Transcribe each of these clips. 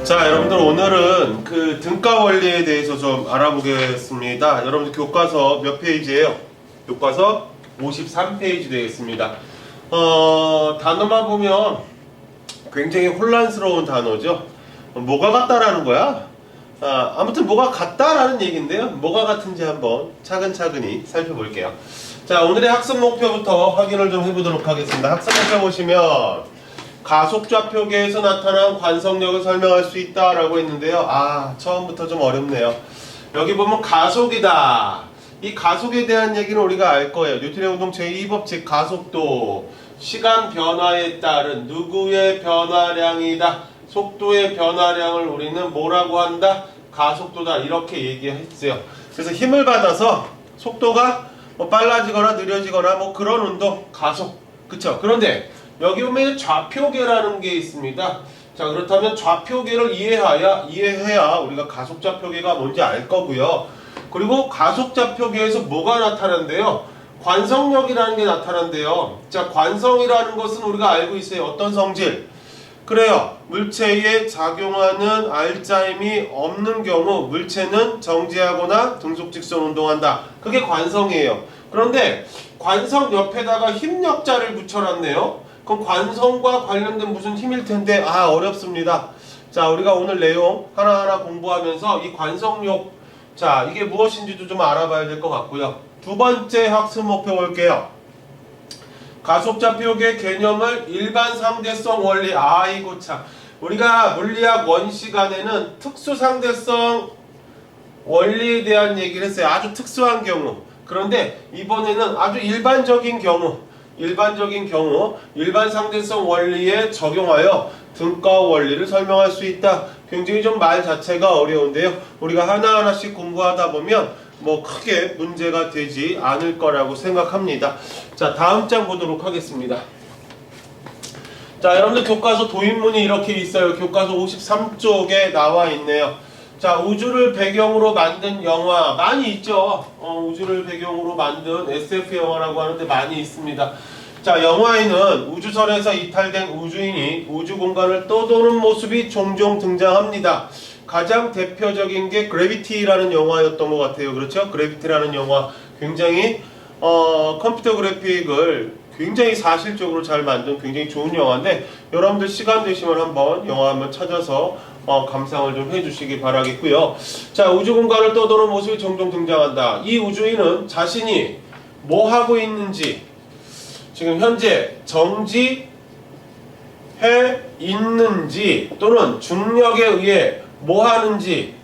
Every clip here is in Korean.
자, 여러분들 오늘은 그 등가 원리에 대해서 좀 알아보겠습니다. 여러분들 교과서 몇 페이지예요? 교과서 53페이지 되겠습니다. 단어만 보면 굉장히 혼란스러운 단어죠. 뭐가 같다라는 거야? 아무튼 뭐가 같다라는 얘기인데요. 뭐가 같은지 한번 차근차근히 살펴볼게요. 자, 오늘의 학습 목표부터 확인을 좀 해보도록 하겠습니다. 학습 목표 보시면 가속좌표계에서 나타난 관성력을 설명할 수 있다라고 했는데요. 처음부터 좀 어렵네요. 여기 보면 가속이다. 이 가속에 대한 얘기는 우리가 알 거예요. 뉴턴의 운동 제2법칙 가속도 시간 변화에 따른 누구의 변화량이다. 속도의 변화량을 우리는 뭐라고 한다? 가속도다. 이렇게 얘기했어요. 그래서 힘을 받아서 속도가 빨라지거나 느려지거나 그런 운동 가속. 그쵸? 그런데 여기 보면 좌표계라는 게 있습니다. 자, 그렇다면 좌표계를 이해해야 우리가 가속좌표계가 뭔지 알 거고요. 그리고 가속좌표계에서 뭐가 나타난대요? 관성력이라는 게 나타난대요. 자, 관성이라는 것은 우리가 알고 있어요. 어떤 성질? 그래요. 물체에 작용하는 알짜임이 없는 경우 물체는 정지하거나 등속직선 운동한다. 그게 관성이에요. 그런데 관성 옆에다가 힘력자를 붙여놨네요. 그럼 관성과 관련된 무슨 힘일 텐데 어렵습니다. 자, 우리가 오늘 내용 하나하나 공부하면서 이 관성력, 자, 이게 무엇인지도 좀 알아봐야 될 것 같고요. 두 번째 학습 목표 볼게요. 가속좌표계 개념을 일반 상대성 원리. 이거 참, 우리가 물리학 원시간에는 특수상대성 원리에 대한 얘기를 했어요. 아주 특수한 경우. 그런데 이번에는 아주 일반적인 경우, 일반 상대성 원리에 적용하여 등가 원리를 설명할 수 있다. 굉장히 좀 말 자체가 어려운데요. 우리가 하나하나씩 공부하다 보면 크게 문제가 되지 않을 거라고 생각합니다. 자, 다음 장 보도록 하겠습니다. 자, 여러분들 교과서 도입문이 이렇게 있어요. 교과서 53쪽에 나와 있네요. 자, 우주를 배경으로 만든 영화 많이 있죠. 우주를 배경으로 만든 SF 영화라고 하는데 많이 있습니다. 자, 영화에는 우주선에서 이탈된 우주인이 우주 공간을 떠도는 모습이 종종 등장합니다. 가장 대표적인 게 그래비티라는 영화였던 것 같아요. 그렇죠? 그래비티라는 영화 굉장히 컴퓨터 그래픽을 굉장히 사실적으로 잘 만든 굉장히 좋은 영화인데, 여러분들 시간 되시면 한번 영화 한번 찾아서 감상을 좀 해주시기 바라겠고요. 자, 우주 공간을 떠도는 모습이 종종 등장한다. 이 우주인은 자신이 뭐 하고 있는지, 지금 현재 정지해 있는지 또는 중력에 의해 뭐 하는지,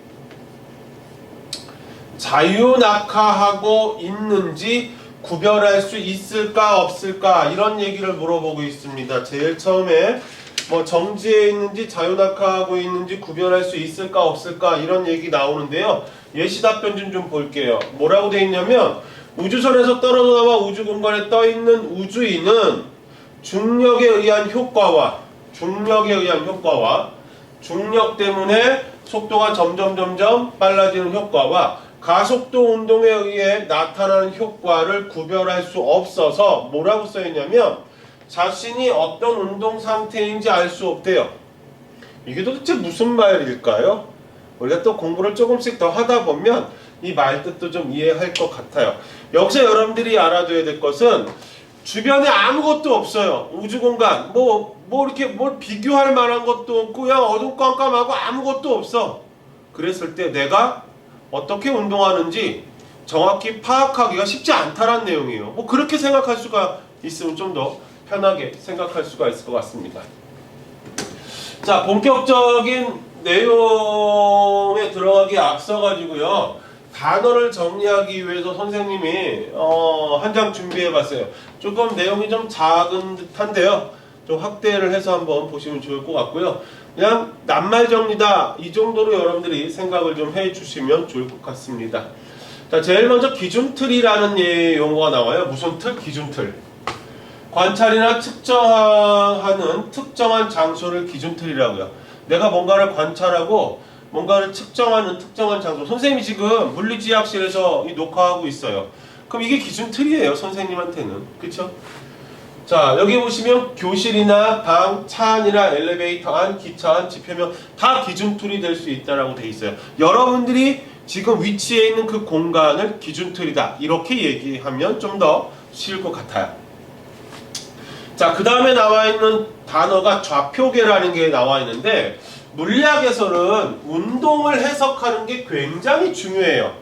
자유낙하하고 있는지 구별할 수 있을까 없을까, 이런 얘기를 물어보고 있습니다. 제일 처음에 정지해 있는지 자유낙하하고 있는지 구별할 수 있을까 없을까, 이런 얘기 나오는데요. 예시 답변 좀 볼게요. 뭐라고 돼 있냐면, 우주선에서 떨어져 나와 우주 공간에 떠 있는 우주인은 중력에 의한 효과와 중력 때문에 속도가 점점 빨라지는 효과와 가속도 운동에 의해 나타나는 효과를 구별할 수 없어서 뭐라고 써있냐면, 자신이 어떤 운동 상태인지 알 수 없대요. 이게 도대체 무슨 말일까요? 우리가 또 공부를 조금씩 더 하다 보면 이 말 뜻도 좀 이해할 것 같아요. 여기서 여러분들이 알아둬야 될 것은, 주변에 아무것도 없어요. 우주공간 이렇게 뭘 비교할 만한 것도 없고 그냥 어둠깜깜하고 아무것도 없어. 그랬을 때 내가 어떻게 운동하는지 정확히 파악하기가 쉽지 않다는 내용이에요. 그렇게 생각할 수가 있으면 좀 더 편하게 생각할 수가 있을 것 같습니다. 자, 본격적인 내용에 들어가기 앞서 가지고요, 단어를 정리하기 위해서 선생님이 한 장 준비해 봤어요. 조금 내용이 좀 작은 듯한데요, 좀 확대를 해서 한번 보시면 좋을 것 같고요. 그냥 낱말 정리다, 이 정도로 여러분들이 생각을 좀 해주시면 좋을 것 같습니다. 자, 제일 먼저 기준틀이라는 용어가 나와요. 무슨 틀? 기준틀. 관찰이나 측정하는 특정한 장소를 기준틀이라고요. 내가 뭔가를 관찰하고 뭔가를 측정하는 특정한 장소. 선생님이 지금 물리지학실에서 녹화하고 있어요. 그럼 이게 기준틀이에요, 선생님한테는. 그쵸? 자, 여기 보시면 교실이나 방, 차 안이나 엘리베이터 안, 기차 안, 지표면 다 기준 틀이 될 수 있다라고 돼 있어요. 여러분들이 지금 위치해 있는 그 공간을 기준 틀이다 이렇게 얘기하면 좀 더 쉬울 것 같아요. 자, 그 다음에 나와 있는 단어가 좌표계라는 게 나와 있는데 물리학에서는 운동을 해석하는 게 굉장히 중요해요.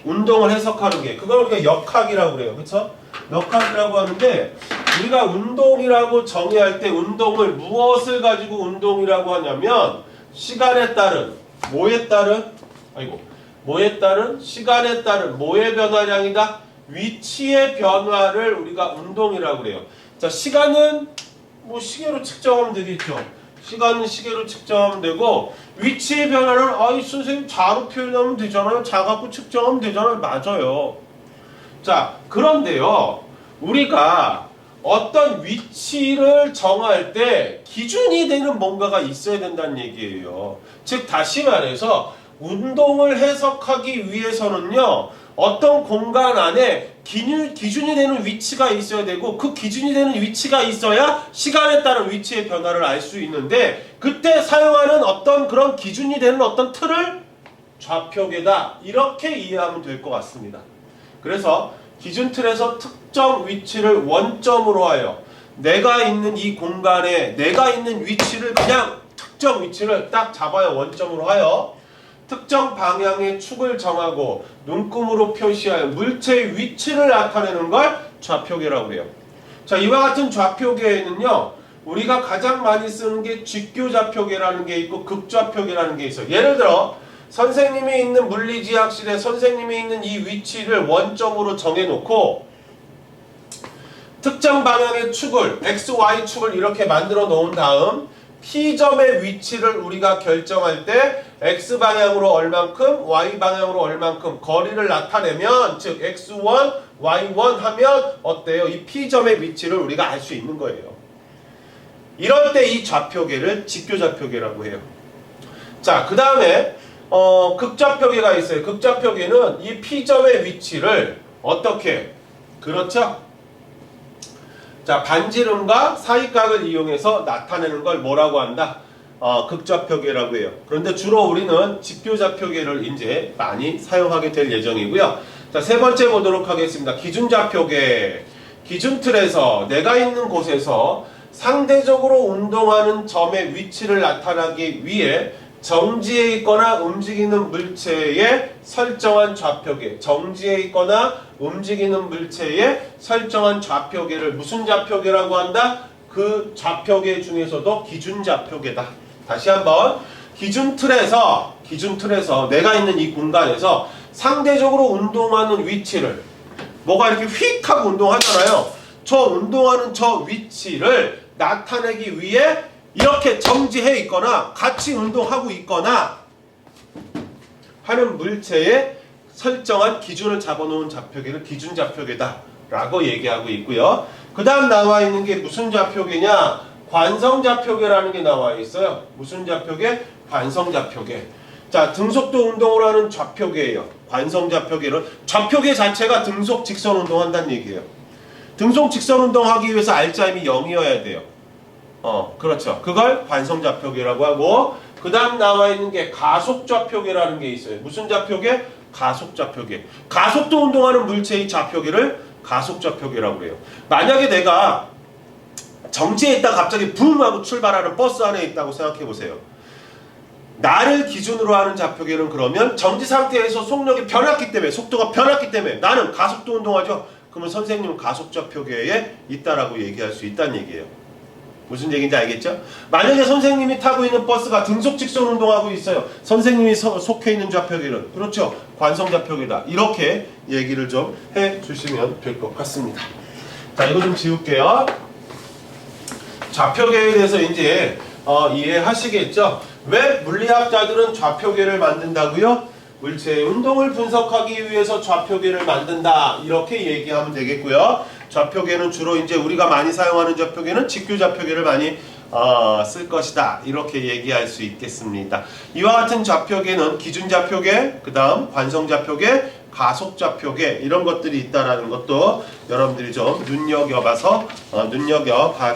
운동을 해석하는 게 그걸 우리가 역학이라고 그래요. 그렇죠? 역학이라고 하는데 우리가 운동이라고 정의할 때 운동을 무엇을 가지고 운동이라고 하냐면 시간에 따른 뭐에 따른 시간에 따른 뭐의 변화량이다? 위치의 변화를 우리가 운동이라고 그래요. 자, 시간은 뭐 시계로 측정하면 되겠죠. 시간은 시계로 측정하면 되고 위치의 변화를 아이 선생님 자로 표현하면 되잖아요. 자 갖고 측정하면 되잖아요. 맞아요. 자, 그런데요. 우리가 어떤 위치를 정할 때 기준이 되는 뭔가가 있어야 된다는 얘기예요. 즉 다시 말해서 운동을 해석하기 위해서는요. 어떤 공간 안에 기준이 되는 위치가 있어야 되고 그 기준이 되는 위치가 있어야 시간에 따른 위치의 변화를 알 수 있는데 그때 사용하는 어떤 그런 기준이 되는 어떤 틀을 좌표계다 이렇게 이해하면 될 것 같습니다. 그래서 기준 틀에서 특정 위치를 원점으로 하여 내가 있는 이 공간에 내가 있는 위치를 그냥 특정 위치를 딱 잡아야 원점으로 하여 특정 방향의 축을 정하고 눈금으로 표시하여 물체의 위치를 나타내는 걸 좌표계라고 해요. 자, 이와 같은 좌표계에는요. 우리가 가장 많이 쓰는 게 직교좌표계라는 게 있고 극좌표계라는 게 있어요. 예를 들어 선생님이 있는 물리지학실에 선생님이 있는 이 위치를 원점으로 정해놓고 특정 방향의 축을 x, y 축을 이렇게 만들어 놓은 다음 P점의 위치를 우리가 결정할 때 X방향으로 얼만큼, Y방향으로 얼만큼 거리를 나타내면 즉 X1, Y1 하면 어때요? 이 P점의 위치를 우리가 알 수 있는 거예요. 이럴 때 이 좌표계를 직교좌표계라고 해요. 자, 그 다음에 극좌표계가 있어요. 극좌표계는 이 P점의 위치를 어떻게? 그렇죠? 자, 반지름과 사이각을 이용해서 나타내는 걸 뭐라고 한다? 극좌표계라고 해요. 그런데 주로 우리는 직교좌표계를 이제 많이 사용하게 될 예정이고요. 자, 세 번째 보도록 하겠습니다. 기준좌표계. 기준틀에서 내가 있는 곳에서 상대적으로 운동하는 점의 위치를 나타나기 위해 정지해 있거나 움직이는 물체에 설정한 좌표계, 정지해 있거나 움직이는 물체에 설정한 좌표계를 무슨 좌표계라고 한다? 그 좌표계 중에서도 기준좌표계다. 다시 한번 기준틀에서 내가 있는 이 공간에서 상대적으로 운동하는 위치를 뭐가 이렇게 휙 하고 운동하잖아요. 저 운동하는 저 위치를 나타내기 위해 이렇게 정지해 있거나 같이 운동하고 있거나 하는 물체에 설정한 기준을 잡아놓은 좌표계를 기준좌표계다 라고 얘기하고 있고요. 그 다음 나와 있는 게 무슨 좌표계냐? 관성좌표계라는 게 나와 있어요. 무슨 좌표계? 관성좌표계. 자, 등속도 운동을 하는 좌표계예요. 관성좌표계를 좌표계 자체가 등속 직선 운동한다는 얘기예요. 등속 직선 운동하기 위해서 알짜임이 0이어야 돼요. 그렇죠. 그걸 관성좌표계라고 하고 그 다음 나와 있는 게 가속좌표계라는 게 있어요. 무슨 좌표계? 가속좌표계. 가속도 운동하는 물체의 좌표계를 가속좌표계라고 해요. 만약에 내가 정지해 있다가 갑자기 붕 하고 출발하는 버스 안에 있다고 생각해 보세요. 나를 기준으로 하는 좌표계는 그러면 정지 상태에서 속력이 변했기 때문에 속도가 변했기 때문에 나는 가속도 운동하죠. 그러면 선생님은 가속좌표계에 있다라고 얘기할 수 있다는 얘기예요. 무슨 얘기인지 알겠죠? 만약에 선생님이 타고 있는 버스가 등속 직선 운동하고 있어요. 선생님이 속해 있는 좌표계는 그렇죠. 관성좌표계다. 이렇게 얘기를 좀 해주시면 될 것 같습니다. 자, 이거 좀 지울게요. 좌표계에 대해서 이제 이해하시겠죠? 왜 물리학자들은 좌표계를 만든다고요? 물체의 운동을 분석하기 위해서 좌표계를 만든다. 이렇게 얘기하면 되겠고요. 좌표계는 주로 이제 우리가 많이 사용하는 좌표계는 직교좌표계를 많이 쓸 것이다. 이렇게 얘기할 수 있겠습니다. 이와 같은 좌표계는 기준좌표계, 그 다음 관성좌표계, 가속좌표계 이런 것들이 있다라는 것도 여러분들이 좀 눈여겨봐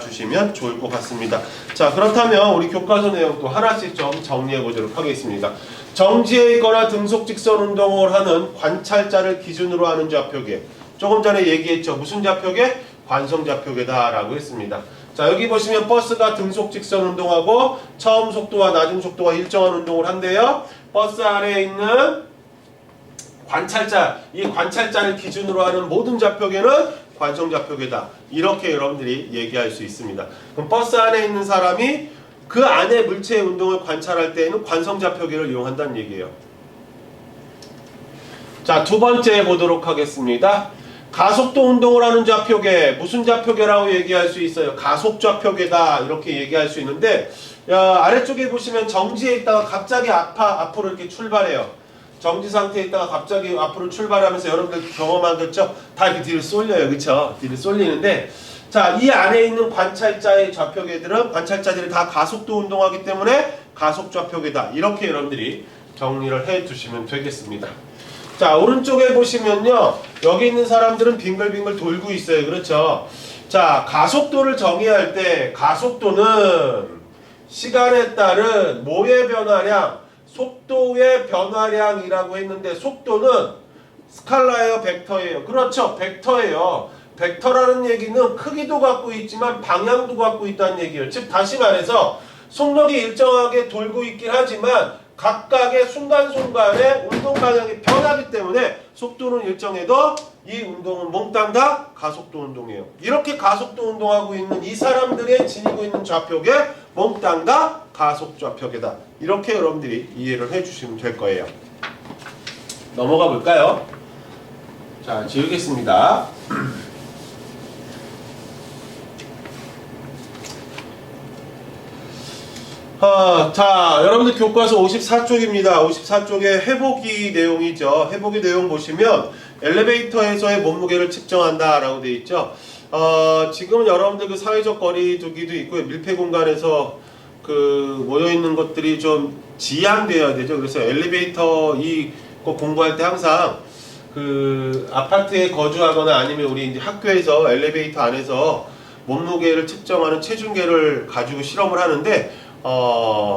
주시면 좋을 것 같습니다. 자, 그렇다면 우리 교과서 내용도 하나씩 좀 정리해 보도록 하겠습니다. 정지해 있거나 등속 직선 운동을 하는 관찰자를 기준으로 하는 좌표계. 조금 전에 얘기했죠. 무슨 좌표계? 관성좌표계다 라고 했습니다. 자, 여기 보시면 버스가 등속 직선 운동하고 처음 속도와 낮은 속도가 일정한 운동을 한대요. 버스 안에 있는 관찰자, 이 관찰자를 기준으로 하는 모든 좌표계는 관성좌표계다. 이렇게 여러분들이 얘기할 수 있습니다. 그럼 버스 안에 있는 사람이 그 안에 물체의 운동을 관찰할 때에는 관성좌표계를 이용한다는 얘기예요. 자, 두 번째 보도록 하겠습니다. 가속도 운동을 하는 좌표계, 무슨 좌표계라고 얘기할 수 있어요? 가속좌표계다 이렇게 얘기할 수 있는데, 아래쪽에 보시면 정지에 있다가 갑자기 앞으로 이렇게 출발해요. 정지 상태에 있다가 갑자기 앞으로 출발하면서 여러분들 경험하겠죠? 다 이렇게 뒤로 쏠려요. 그쵸? 뒤로 쏠리는데, 자, 이 안에 있는 관찰자의 좌표계들은 관찰자들이 다 가속도 운동하기 때문에 가속좌표계다. 이렇게 여러분들이 정리를 해 두시면 되겠습니다. 자, 오른쪽에 보시면요, 여기 있는 사람들은 빙글빙글 돌고 있어요. 그렇죠? 자, 가속도를 정의할 때 가속도는 시간에 따른 뭐의 변화량? 속도의 변화량이라고 했는데, 속도는 스칼라예요, 벡터예요? 그렇죠, 벡터예요. 벡터라는 얘기는 크기도 갖고 있지만 방향도 갖고 있다는 얘기예요. 즉 다시 말해서 속력이 일정하게 돌고 있긴 하지만 각각의 순간순간의 운동 방향이 변하기 때문에 속도는 일정해도 이 운동은 몽땅 다 가속도 운동이에요. 이렇게 가속도 운동하고 있는 이 사람들의 지니고 있는 좌표계 몽땅 다 가속좌표계다. 이렇게 여러분들이 이해를 해주시면 될 거예요. 넘어가 볼까요? 자, 지우겠습니다. 자, 여러분들 교과서 54쪽입니다. 54쪽에 해보기 내용이죠. 해보기 내용 보시면 엘리베이터에서의 몸무게를 측정한다 라고 되어 있죠. 지금 여러분들 그 사회적 거리두기도 있고요. 밀폐 공간에서 그 모여있는 것들이 좀 지양되어야 되죠. 그래서 엘리베이터 이거 공부할 때 항상 그 아파트에 거주하거나 아니면 우리 이제 학교에서 엘리베이터 안에서 몸무게를 측정하는 체중계를 가지고 실험을 하는데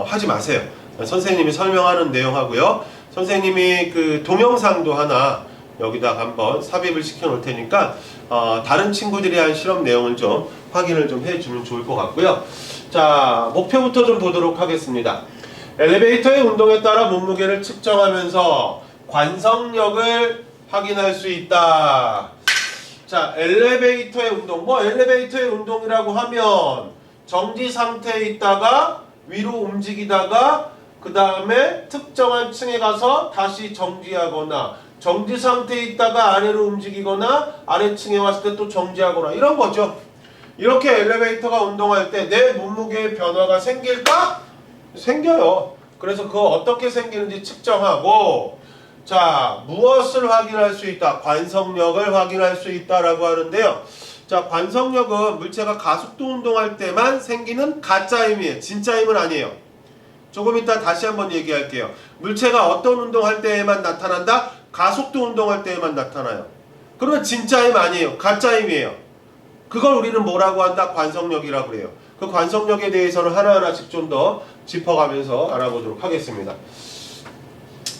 하지 마세요. 선생님이 설명하는 내용하고요. 선생님이 그 동영상도 하나 여기다 한번 삽입을 시켜 놓을 테니까 다른 친구들이 한 실험 내용을 좀 확인을 좀 해주면 좋을 것 같고요. 자, 목표부터 좀 보도록 하겠습니다. 엘리베이터의 운동에 따라 몸무게를 측정하면서 관성력을 확인할 수 있다. 자, 엘리베이터의 운동. 엘리베이터의 운동이라고 하면 정지 상태에 있다가 위로 움직이다가 그 다음에 특정한 층에 가서 다시 정지하거나 정지 상태에 있다가 아래로 움직이거나 아래층에 왔을 때 또 정지하거나 이런 거죠. 이렇게 엘리베이터가 운동할 때 내 몸무게의 변화가 생길까? 생겨요. 그래서 그거 어떻게 생기는지 측정하고, 자, 무엇을 확인할 수 있다? 관성력을 확인할 수 있다라고 하는데요. 자, 관성력은 물체가 가속도 운동할 때만 생기는 가짜 힘이에요. 진짜 힘은 아니에요. 조금 이따 다시 한번 얘기할게요. 물체가 어떤 운동할 때에만 나타난다? 가속도 운동할 때에만 나타나요. 그러면 진짜 힘 아니에요. 가짜 힘이에요. 그걸 우리는 뭐라고 한다? 관성력이라고 그래요. 그 관성력에 대해서는 하나하나씩 좀 더 짚어가면서 알아보도록 하겠습니다.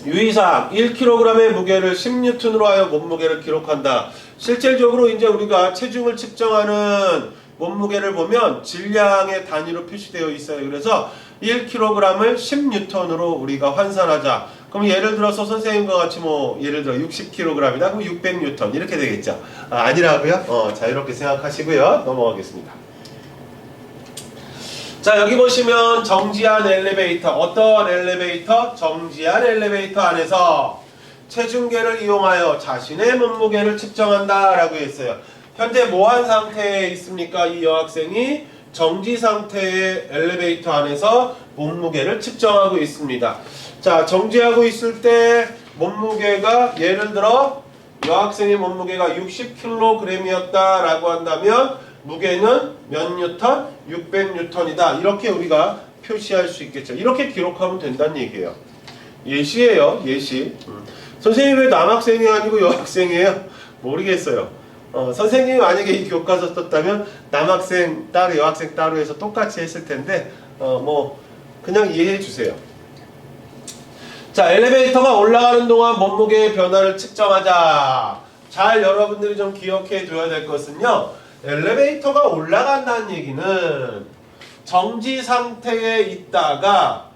유의사항, 1kg의 무게를 10N으로 하여 몸무게를 기록한다. 실질적으로 이제 우리가 체중을 측정하는 몸무게를 보면 질량의 단위로 표시되어 있어요. 그래서 1kg을 10N으로 우리가 환산하자. 그럼 예를 들어서 선생님과 같이 예를 들어 60kg이다. 그럼 600N 이렇게 되겠죠. 아니라고요? 자, 이렇게 생각하시고요. 넘어가겠습니다. 자, 여기 보시면 정지한 엘리베이터. 어떤 엘리베이터? 정지한 엘리베이터 안에서 체중계를 이용하여 자신의 몸무게를 측정한다 라고 했어요. 현재 뭐한 상태에 있습니까? 이 여학생이 정지 상태의 엘리베이터 안에서 몸무게를 측정하고 있습니다. 자, 정지하고 있을 때 몸무게가 예를 들어 여학생의 몸무게가 60kg이었다 라고 한다면 무게는 몇 뉴턴? 600N이다. 이렇게 우리가 표시할 수 있겠죠. 이렇게 기록하면 된다는 얘기예요. 예시예요. 예시. 선생님이 왜 남학생이 아니고 여학생이에요? 모르겠어요. 선생님이 만약에 이 교과서 썼다면 남학생 따로 여학생 따로 해서 똑같이 했을 텐데 뭐 그냥 이해해 주세요. 자, 엘리베이터가 올라가는 동안 몸무게의 변화를 측정하자. 잘 여러분들이 좀 기억해 둬야 될 것은요, 엘리베이터가 올라간다는 얘기는 정지 상태에 있다가,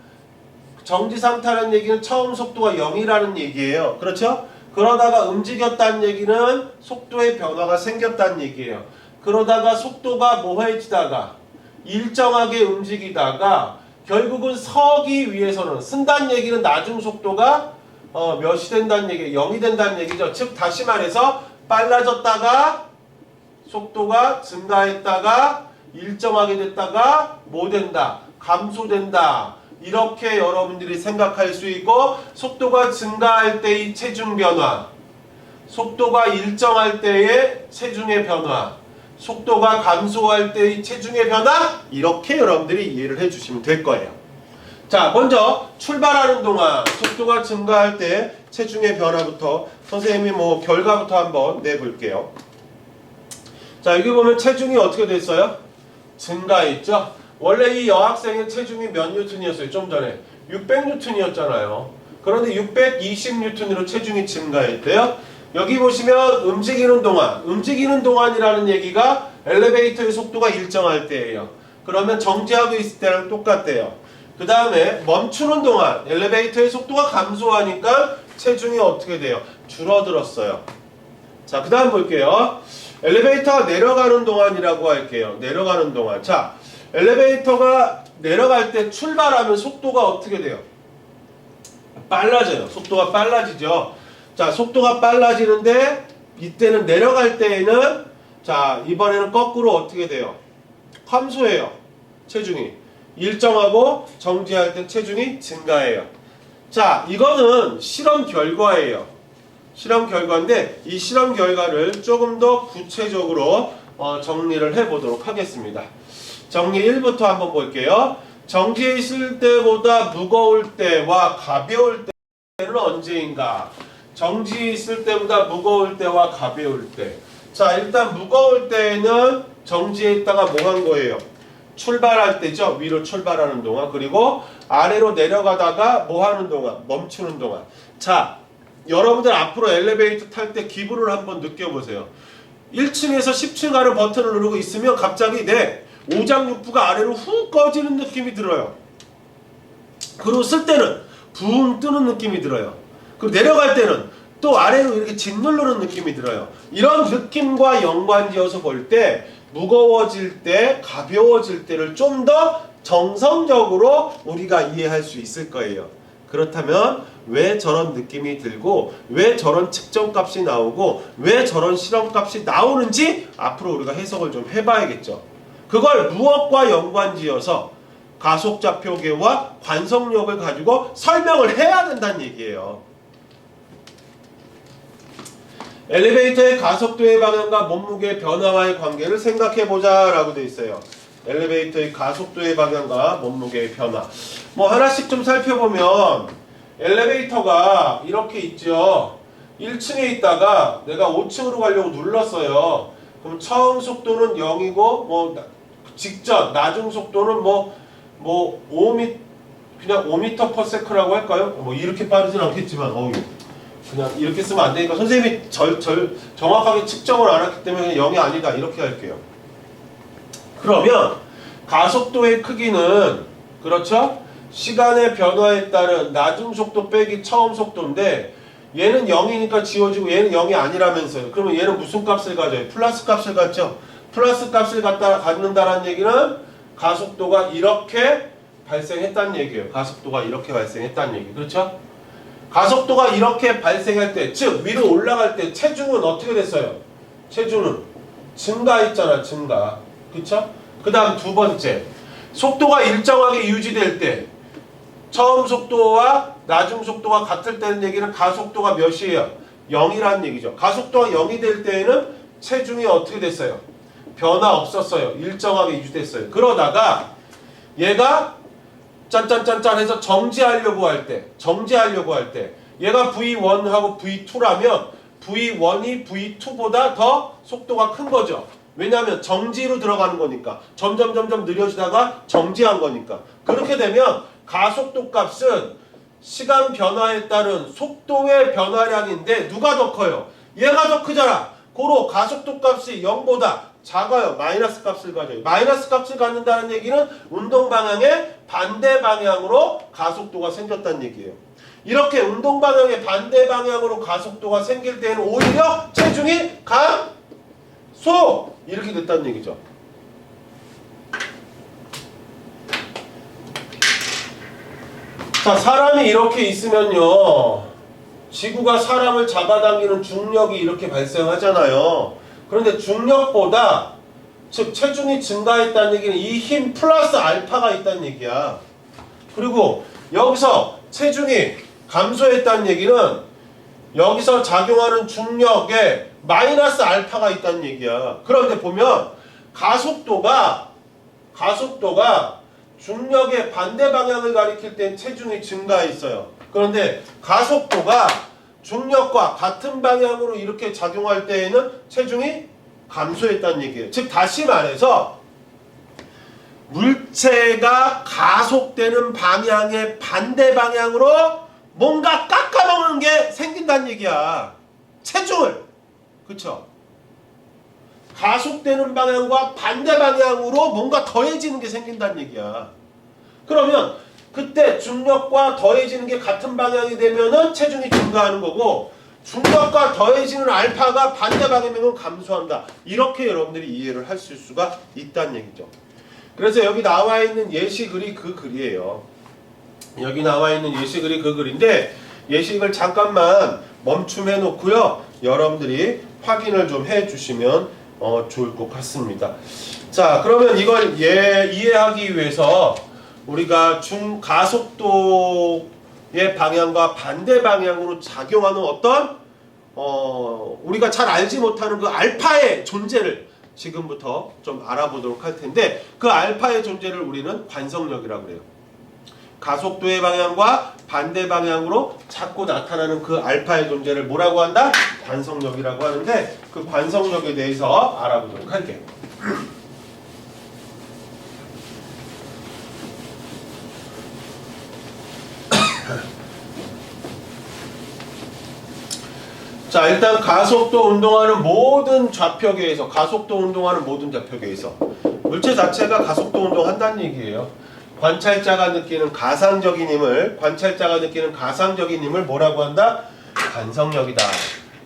정지 상태라는 얘기는 처음 속도가 0이라는 얘기예요. 그렇죠? 그러다가 움직였다는 얘기는 속도의 변화가 생겼다는 얘기예요. 그러다가 속도가 모호해지다가 일정하게 움직이다가 결국은 서기 위해서는, 쓴다는 얘기는 나중 속도가 몇이 된다는 얘기예요. 0이 된다는 얘기죠. 즉 다시 말해서 빨라졌다가 속도가 증가했다가 일정하게 됐다가 뭐 된다? 감소된다. 이렇게 여러분들이 생각할 수 있고, 속도가 증가할 때의 체중 변화, 속도가 일정할 때의 체중의 변화, 속도가 감소할 때의 체중의 변화, 이렇게 여러분들이 이해를 해주시면 될 거예요. 자, 먼저 출발하는 동안 속도가 증가할 때 체중의 변화부터 선생님이 뭐 결과부터 한번 내볼게요. 자, 여기 보면 체중이 어떻게 됐어요? 증가했죠? 원래 이 여학생의 체중이 몇 뉴턴이었어요? 좀 전에 600뉴턴이었잖아요. 그런데 620뉴턴으로 체중이 증가했대요. 여기 보시면 움직이는 동안이라는 얘기가 엘리베이터의 속도가 일정할 때예요. 그러면 정지하고 있을 때랑 똑같대요. 그 다음에 멈추는 동안 엘리베이터의 속도가 감소하니까 체중이 어떻게 돼요? 줄어들었어요. 자, 그 다음 볼게요. 엘리베이터가 내려가는 동안이라고 할게요. 내려가는 동안. 자, 엘리베이터가 내려갈 때 출발하면 속도가 어떻게 돼요? 빨라져요. 속도가 빨라지죠. 자, 속도가 빨라지는데 이때는 내려갈 때에는, 자, 이번에는 거꾸로 어떻게 돼요? 감소해요. 체중이. 일정하고 정지할 때 체중이 증가해요. 자, 이거는 실험 결과예요. 실험 결과인데 이 실험 결과를 조금 더 구체적으로 정리를 해보도록 하겠습니다. 정리 1부터 한번 볼게요. 정지해 있을 때보다 무거울 때와 가벼울 때는 언제인가? 정지해 있을 때보다 무거울 때와 가벼울 때. 자, 일단 무거울 때는 정지해 있다가 뭐 한 거예요? 출발할 때죠. 위로 출발하는 동안. 그리고 아래로 내려가다가 뭐 하는 동안? 멈추는 동안. 자, 여러분들 앞으로 엘리베이터 탈 때 기분을 한번 느껴보세요. 1층에서 10층 가는 버튼을 누르고 있으면 갑자기 내 오장육부가 아래로 훅 꺼지는 느낌이 들어요. 그리고 쓸 때는 붕 뜨는 느낌이 들어요. 그리고 내려갈 때는 또 아래로 이렇게 짓누르는 느낌이 들어요. 이런 느낌과 연관지어서 볼 때 무거워질 때, 가벼워질 때를 좀 더 정성적으로 우리가 이해할 수 있을 거예요. 그렇다면 왜 저런 느낌이 들고 왜 저런 측정값이 나오고 왜 저런 실험값이 나오는지 앞으로 우리가 해석을 좀 해봐야겠죠. 그걸 무엇과 연관지어서 가속좌표계와 관성력을 가지고 설명을 해야 된다는 얘기예요. 엘리베이터의 가속도의 방향과 몸무게의 변화와의 관계를 생각해보자 라고 되어 있어요. 엘리베이터의 가속도의 방향과 몸무게의 변화. 뭐 하나씩 좀 살펴보면 엘리베이터가 이렇게 있죠. 1층에 있다가 내가 5층으로 가려고 눌렀어요. 그럼 처음 속도는 0이고 뭐 직전 나중 속도는 뭐 5m 그냥 5m/s라고 할까요? 뭐 이렇게 빠르진 않겠지만 그냥 이렇게 쓰면 안 되니까 선생님이 정확하게 측정을 안 했기 때문에 0이 아니다 이렇게 할게요. 그러면 가속도의 크기는 그렇죠? 시간의 변화에 따른 나중 속도 빼기 처음 속도인데 얘는 0이니까 지워지고 얘는 0이 아니라면서요. 그러면 얘는 무슨 값을 가져요? 플러스 값을 갖죠? 플러스 값을 갖는다는 얘기는 가속도가 이렇게 발생했다는 얘기예요. 가속도가 이렇게 발생했다는 얘기. 그렇죠? 가속도가 이렇게 발생할 때, 즉 위로 올라갈 때 체중은 어떻게 됐어요? 체중은 증가했잖아. 증가. 그쵸? 그 다음 두 번째, 속도가 일정하게 유지될 때 처음 속도와 나중 속도가 같을 때는 얘기는 가속도가 몇이에요? 0이라는 얘기죠. 가속도가 0이 될 때에는 체중이 어떻게 됐어요? 변화 없었어요. 일정하게 유지됐어요. 그러다가 얘가 짠짠짠짠 해서 정지하려고 할 때 얘가 V1하고 V2라면 V1이 V2보다 더 속도가 큰 거죠. 왜냐하면 정지로 들어가는 거니까. 점점 느려지다가 정지한 거니까. 그렇게 되면 가속도 값은 시간 변화에 따른 속도의 변화량인데 누가 더 커요? 얘가 더 크잖아. 고로 가속도 값이 0보다 작아요. 마이너스 값을 가져요. 마이너스 값을 갖는다는 얘기는 운동 방향의 반대 방향으로 가속도가 생겼다는 얘기예요. 이렇게 운동 방향의 반대 방향으로 가속도가 생길 때는 오히려 체중이 감소! 이렇게 됐다는 얘기죠. 자, 사람이 이렇게 있으면요, 지구가 사람을 잡아당기는 중력이 이렇게 발생하잖아요. 그런데 중력보다, 즉 체중이 증가했다는 얘기는 이 힘 플러스 알파가 있다는 얘기야. 그리고 여기서 체중이 감소했다는 얘기는 여기서 작용하는 중력에 마이너스 알파가 있다는 얘기야. 그런데 보면 가속도가 중력의 반대 방향을 가리킬 땐 체중이 증가했어요. 그런데 가속도가 중력과 같은 방향으로 이렇게 작용할 때에는 체중이 감소했다는 얘기예요. 즉 다시 말해서 물체가 가속되는 방향의 반대 방향으로 뭔가 깎아먹는 게 생긴다는 얘기야. 체중을. 그쵸? 가속되는 방향과 반대 방향으로 뭔가 더해지는 게 생긴다는 얘기야. 그러면 그때 중력과 더해지는 게 같은 방향이 되면은 체중이 증가하는 거고, 중력과 더해지는 알파가 반대 방향이면 감소한다. 이렇게 여러분들이 이해를 하실 수가 있다는 얘기죠. 그래서 여기 나와 있는 예시글이 그 글이에요. 여기 나와 있는 예시글이 그 글인데, 예시글 잠깐만 멈춤해 놓고요, 여러분들이 확인을 좀 해 주시면 좋을 것 같습니다. 자, 그러면 이걸 이해하기 위해서 우리가 가속도의 방향과 반대 방향으로 작용하는 어떤 우리가 잘 알지 못하는 그 알파의 존재를 지금부터 좀 알아보도록 할 텐데, 그 알파의 존재를 우리는 관성력이라고 그래요. 가속도의 방향과 반대 방향으로 자꾸 나타나는 그 알파의 존재를 뭐라고 한다? 관성력이라고 하는데, 그 관성력에 대해서 알아보도록 할게요. 자, 일단 가속도 운동하는 모든 좌표계에서, 물체 자체가 가속도 운동한다는 얘기예요. 관찰자가 느끼는 가상적인 힘을 뭐라고 한다? 관성력이다.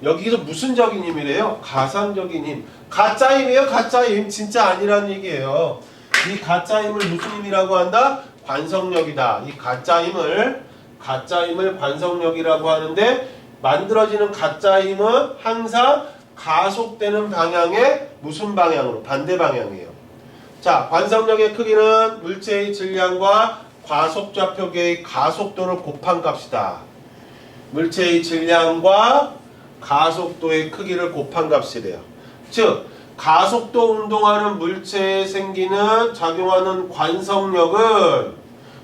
여기서 무슨 적인 힘이래요? 가상적인 힘. 가짜 힘이에요? 가짜 힘. 진짜 아니라는 얘기예요. 이 가짜 힘을 무슨 힘이라고 한다? 관성력이다. 이 가짜 힘을 관성력이라고 하는데, 만들어지는 가짜 힘은 항상 가속되는 방향의 무슨 방향으로? 반대 방향이에요. 자, 관성력의 크기는 물체의 질량과 과속좌표계의 가속도를 곱한 값이다. 물체의 질량과 가속도의 크기를 곱한 값이래요. 즉, 가속도 운동하는 물체에 작용하는 관성력은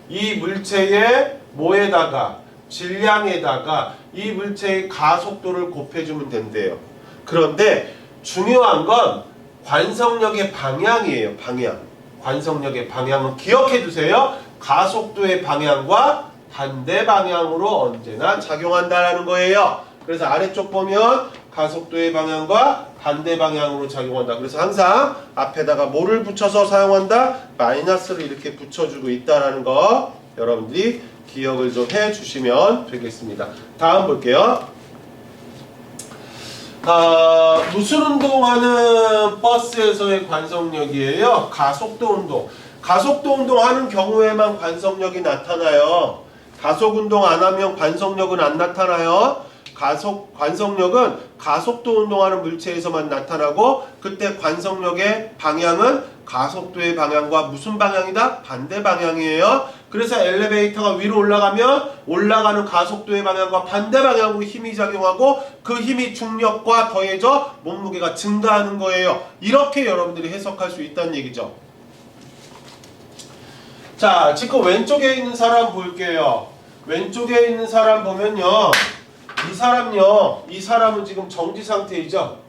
이 물체의 뭐에다가? 질량에다가 이 물체의 가속도를 곱해주면 된대요. 그런데 중요한 건 관성력의 방향이에요. 관성력의 방향은 기억해 두세요. 가속도의 방향과 반대 방향으로 언제나 작용한다라는 거예요. 그래서 아래쪽 보면 가속도의 방향과 반대 방향으로 작용한다. 그래서 항상 앞에다가 뭐를 붙여서 사용한다? 마이너스를 이렇게 붙여주고 있다라는 거 여러분들이 기억을 좀 해주시면 되겠습니다. 다음 볼게요. 무슨 운동하는 버스에서의 관성력이에요? 가속도 운동. 가속도 운동하는 경우에만 관성력이 나타나요. 가속 운동 안 하면 관성력은 안 나타나요. 관성력은 가속도 운동하는 물체에서만 나타나고, 그때 관성력의 방향은 가속도의 방향과 무슨 방향이다? 반대 방향이에요. 그래서 엘리베이터가 위로 올라가면 올라가는 가속도의 방향과 반대 방향으로 힘이 작용하고, 그 힘이 중력과 더해져 몸무게가 증가하는 거예요. 이렇게 여러분들이 해석할 수 있다는 얘기죠. 자, 지금 왼쪽에 있는 사람 볼게요. 왼쪽에 있는 사람 보면요, 이 사람요, 이 사람은 지금 정지 상태이죠.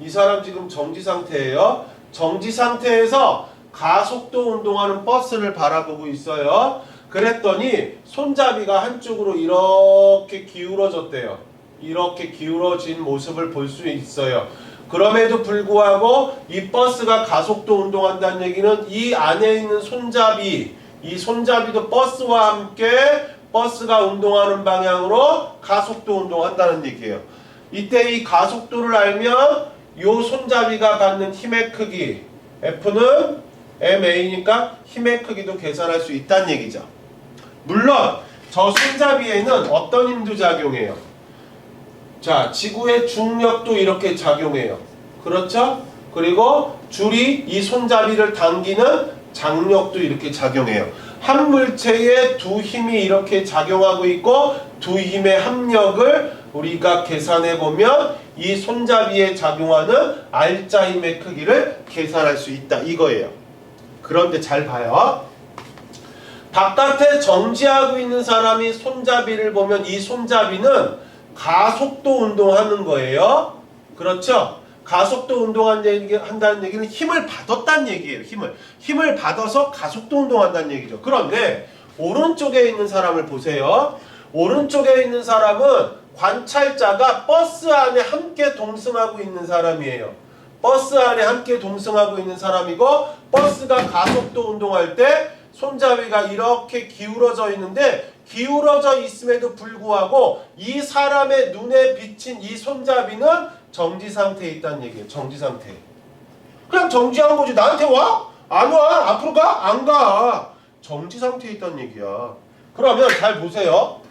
이 사람 지금 정지 상태예요. 정지 상태에서 가속도 운동하는 버스를 바라보고 있어요. 그랬더니 손잡이가 한쪽으로 이렇게 기울어졌대요. 이렇게 기울어진 모습을 볼 수 있어요. 그럼에도 불구하고 이 버스가 가속도 운동한다는 얘기는 이 안에 있는 손잡이, 이 손잡이도 버스와 함께 버스가 운동하는 방향으로 가속도 운동한다는 얘기예요. 이때 이 가속도를 알면 이 손잡이가 받는 힘의 크기 F는 MA니까 힘의 크기도 계산할 수 있다는 얘기죠. 물론 저 손잡이에는 어떤 힘도 작용해요. 자, 지구의 중력도 이렇게 작용해요. 그렇죠? 그리고 줄이 이 손잡이를 당기는 장력도 이렇게 작용해요. 한 물체에 두 힘이 이렇게 작용하고 있고 두 힘의 합력을 우리가 계산해 보면 이 손잡이에 작용하는 R자 힘의 크기를 계산할 수 있다 이거예요. 그런데 잘 봐요. 바깥에 정지하고 있는 사람이 손잡이를 보면 이 손잡이는 가속도 운동하는 거예요. 그렇죠? 가속도 운동한다는 얘기는 힘을 받았다는 얘기예요. 힘을 받아서 가속도 운동한다는 얘기죠. 그런데 오른쪽에 있는 사람을 보세요. 오른쪽에 있는 사람은 관찰자가 버스 안에 함께 동승하고 있는 사람이에요. 버스 안에 함께 동승하고 있는 사람이고 버스가 가속도 운동할 때 손잡이가 이렇게 기울어져 있는데 기울어져 있음에도 불구하고 이 사람의 눈에 비친 이 손잡이는 정지 상태에 있다는 얘기예요. 정지 상태. 그냥 정지한 거지. 나한테 와? 안 와? 앞으로 가? 안 가. 정지 상태에 있다는 얘기야. 그러면 잘 보세요.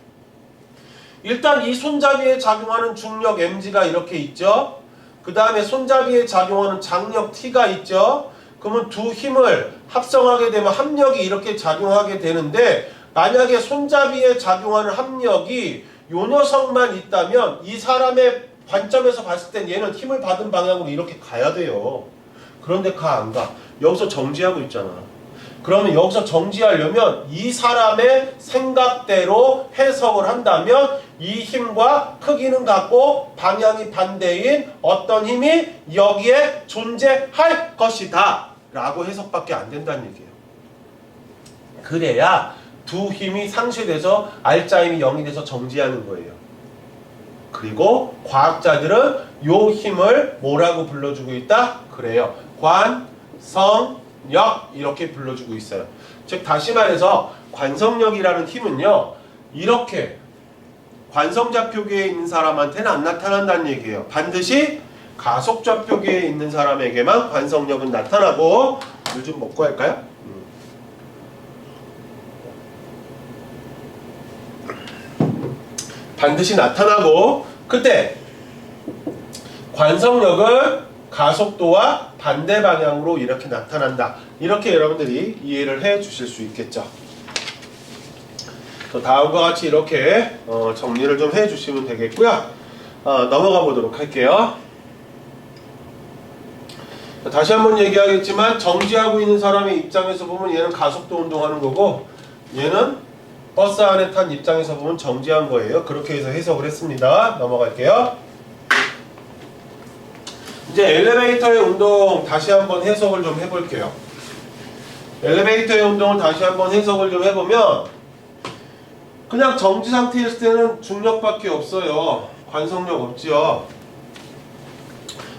일단 이 손잡이에 작용하는 중력 mg가 이렇게 있죠. 그 다음에 손잡이에 작용하는 장력 t가 있죠. 그러면 두 힘을 합성하게 되면 합력이 이렇게 작용하게 되는데 만약에 손잡이에 작용하는 합력이 요 녀석만 있다면 이 사람의 관점에서 봤을 땐 얘는 힘을 받은 방향으로 이렇게 가야 돼요. 그런데 안 가. 여기서 정지하고 있잖아. 그러면 여기서 정지하려면 이 사람의 생각대로 해석을 한다면 이 힘과 크기는 같고 방향이 반대인 어떤 힘이 여기에 존재할 것이다 라고 해석밖에 안 된다는 얘기예요. 그래야 두 힘이 상쇄돼서 R자 힘이 0이 돼서 정지하는 거예요. 그리고 과학자들은 요 힘을 뭐라고 불러주고 있다? 그래요. 관성력 이렇게 불러주고 있어요. 즉 다시 말해서 관성력이라는 힘은요. 이렇게 관성좌표계에 있는 사람한테는 안 나타난다는 얘기예요. 반드시 가속좌표계에 있는 사람에게만 관성력은 나타나고 물 좀 먹고 할까요? 반드시 나타나고 그때 관성력은 가속도와 반대 방향으로 이렇게 나타난다. 이렇게 여러분들이 이해를 해 주실 수 있겠죠. 다음과 같이 이렇게 정리를 좀 해 주시면 되겠고요. 넘어가 보도록 할게요. 다시 한번 얘기하겠지만 정지하고 있는 사람의 입장에서 보면 얘는 가속도 운동하는 거고 얘는 버스 안에 탄 입장에서 보면 정지한 거예요. 그렇게 해서 해석을 했습니다. 넘어갈게요. 이제 엘리베이터의 운동 다시 한번 해석을 좀 해볼게요. 엘리베이터의 운동을 다시 한번 해석을 좀 해보면 그냥 정지 상태였을 때는 중력밖에 없어요. 관성력 없지요.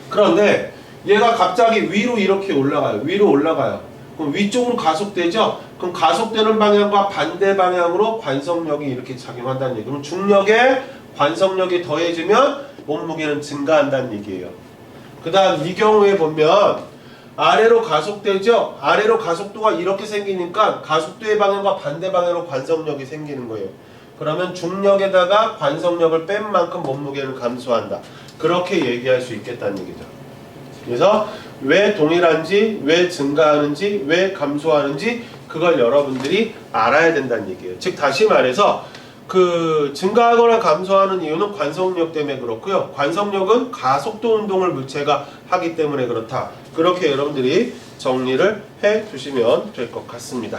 그런데 얘가 갑자기 위로 이렇게 올라가요. 위로 올라가요. 그럼 위쪽으로 가속되죠? 그럼 가속되는 방향과 반대 방향으로 관성력이 이렇게 작용한다는 얘기예요. 그럼 중력에 관성력이 더해지면 몸무게는 증가한다는 얘기예요. 그 다음 이 경우에 보면 아래로 가속되죠? 아래로 가속도가 이렇게 생기니까 가속도의 방향과 반대 방향으로 관성력이 생기는 거예요. 그러면 중력에다가 관성력을 뺀 만큼 몸무게는 감소한다. 그렇게 얘기할 수 있겠다는 얘기죠. 그래서 왜 동일한지, 왜 증가하는지, 왜 감소하는지 그걸 여러분들이 알아야 된다는 얘기예요. 즉 다시 말해서 그 증가하거나 감소하는 이유는 관성력 때문에 그렇고요. 관성력은 가속도 운동을 물체가 하기 때문에 그렇다. 그렇게 여러분들이 정리를 해 주시면 될 것 같습니다.